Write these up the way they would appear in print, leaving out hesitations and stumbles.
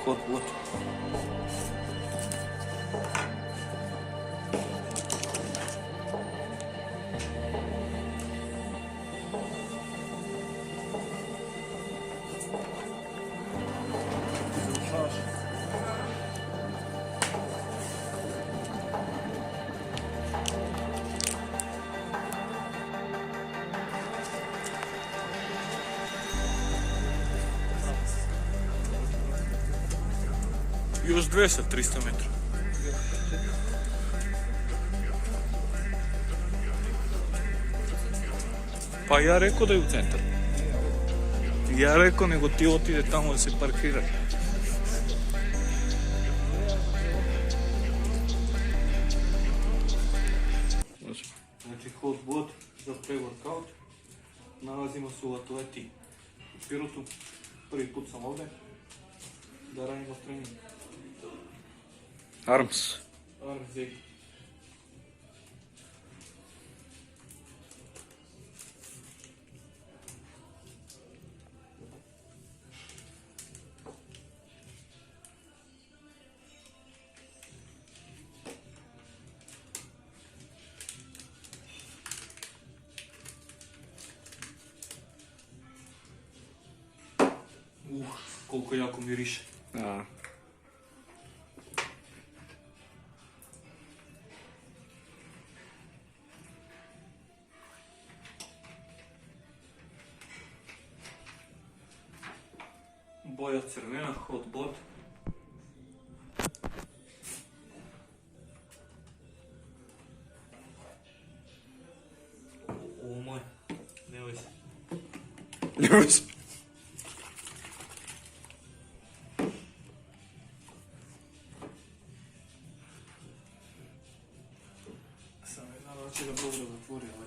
hot water. Još 200-300 metra. Pa ja rekao da je u centar. Ja rekao nego ti otide tamo da se parkira. Znači hot bod za pre-workout. Nalazimo se u atleti u Pirotu. Prvi put sam ovdje. Da radimo trening. Arms. Arms day. Koliko jako miriše. A. Boja crvena, hot bod. O moj, nemoj se. Nemoj se. Sam ne znam da će ga dobro zatvori, ali...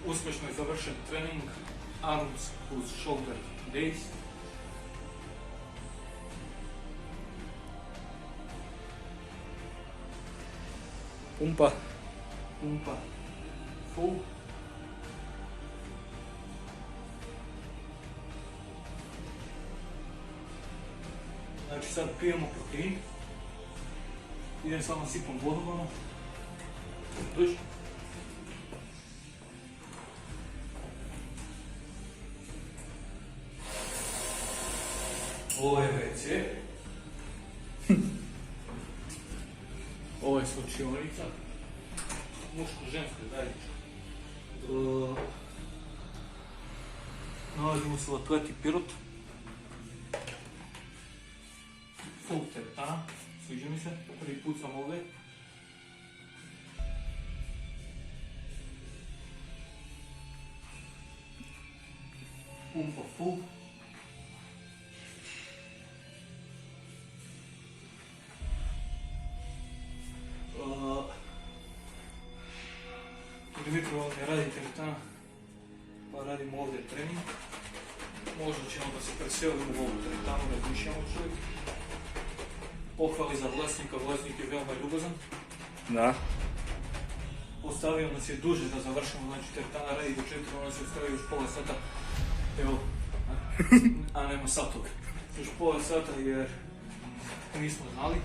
Uspješno je završen trening arms uz shoulder days. Pumpa. Pumpa full. Znači sad pijemo protein. Idem samo sipom vodom ono. Dođi. Ovo je WC. Ovo je slučionica. Muško-žensko zajedničko. Nalazimo se u Atleti Pirot. Full teretana. Sviđa mi se. Prvi put sam ovdje. Pumpa full. Dimitro ne radi teretana, pa radimo ovdje trening. Možda ćemo da se preselimo u ovu teretanu, razmišljamo čovjek. Pohvali za vlasnika, vlasnik je veoma ljubazan. Da. Ostavio nas je duže da završimo, znači teretana radi do 4, ona se ostavio još pola sata. Evo, a nema satog. Još pola sata jer nismo znali.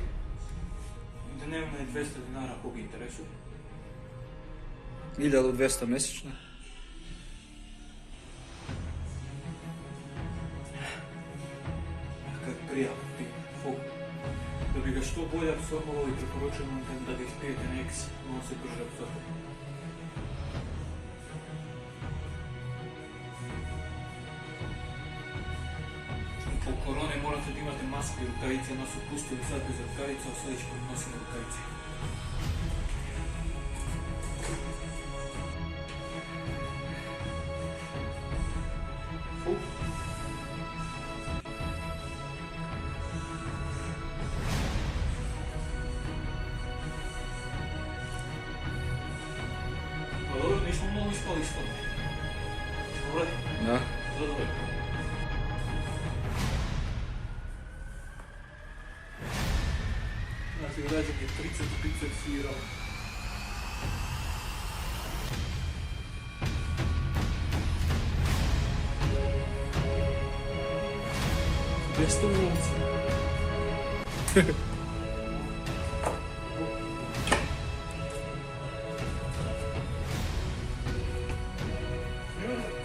Dnevno je 200 dinara kog interesuje. 1200 mjesečno. Kad prijavno ti, fuk. Da bi ga što bolje apsorbovao i preporučujem da ga ispijete na X, on se brže apsorbuje. Po korone morate da imate masku i rukavice, nas su pustili sad bez rukavica, a sljedeći put nosimo rukavice. Pa dobro, nismo mnogo ispali ispod. Dobro, Da. zadovoljno. Znači, građan je triceps svirao. Gdje ste ulici?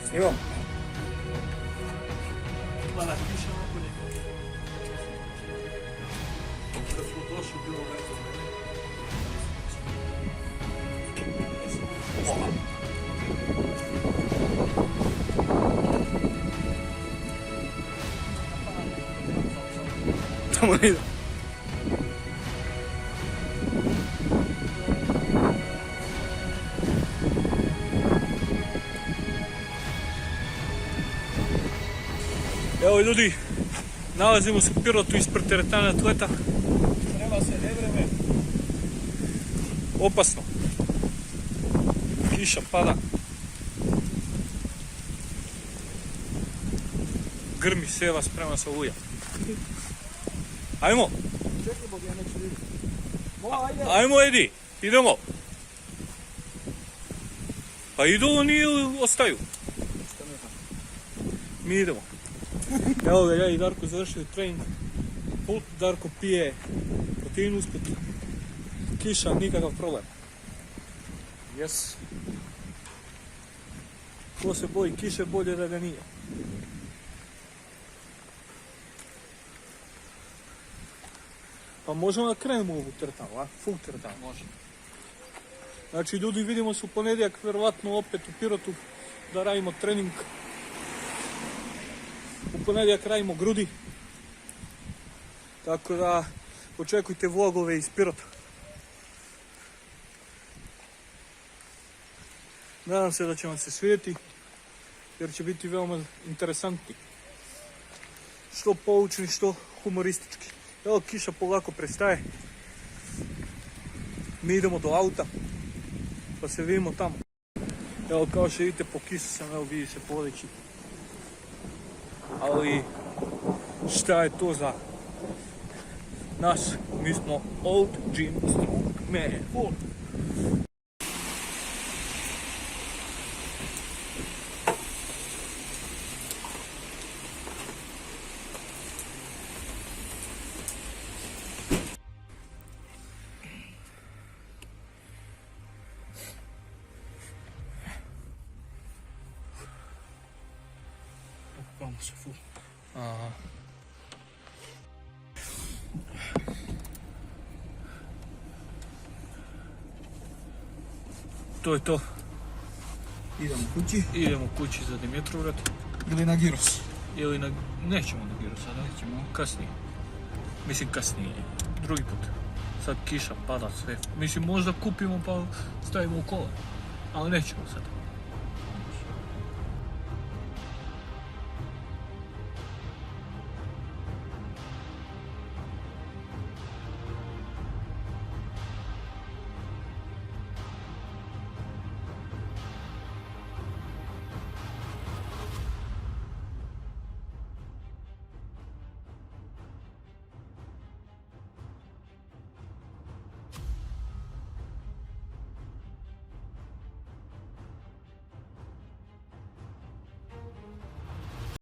Snimam. Pa na kiša napolje. Kad smo došli, bilo veliko vreme. Tamo ide. Evo ljudi, nalazimo se u Pirotu ispred teretana Atleta. Treba se ne vreme. Opasno. Kiša pada. Grmi seva, sprema se oluja. Ajmo! Čekaj, Bog, ja neću vidjeti. Ajde. Ajmo Edi, idemo! Pa idu oni ili ostaju? Mi idemo. Evo ga, ja i Darko završili trening. Put Darko pije protein usput. Kiša, nikakav problem. Yes. Ko se boji kiše, bolje da ga nije. Pa možemo da krenemo u ovu teretanu, a? Full teretanu. Može. Znači ljudi, vidimo se u ponedjeljak, vjerovatno opet u Pirotu da radimo trening. U ponedjeljak radimo grudi. Tako da očekujte vlogove iz Pirota. Nadam se da će vam se svidjeti jer će biti veoma interesantni. Što poučni, što humoristički. Evo, kiša polako prestaje. Mi idemo do auta pa se vidimo tamo. Evo kao što vidite po kisu sam, evo vidi se podići. Ali šta je to za nas? Mi smo Old Jim Strong Man. Okupamo se full. Aha. To je to. Idemo kući Idemo kući za Dimitrovgrad. ili na Giros. Ili na... Nećemo na Giro sada. Nećemo. Kasnije. Mislim kasnije. Drugi put. Sad kiša pada sve. Mislim možda kupimo pa stavimo u kola. Ali nećemo sad.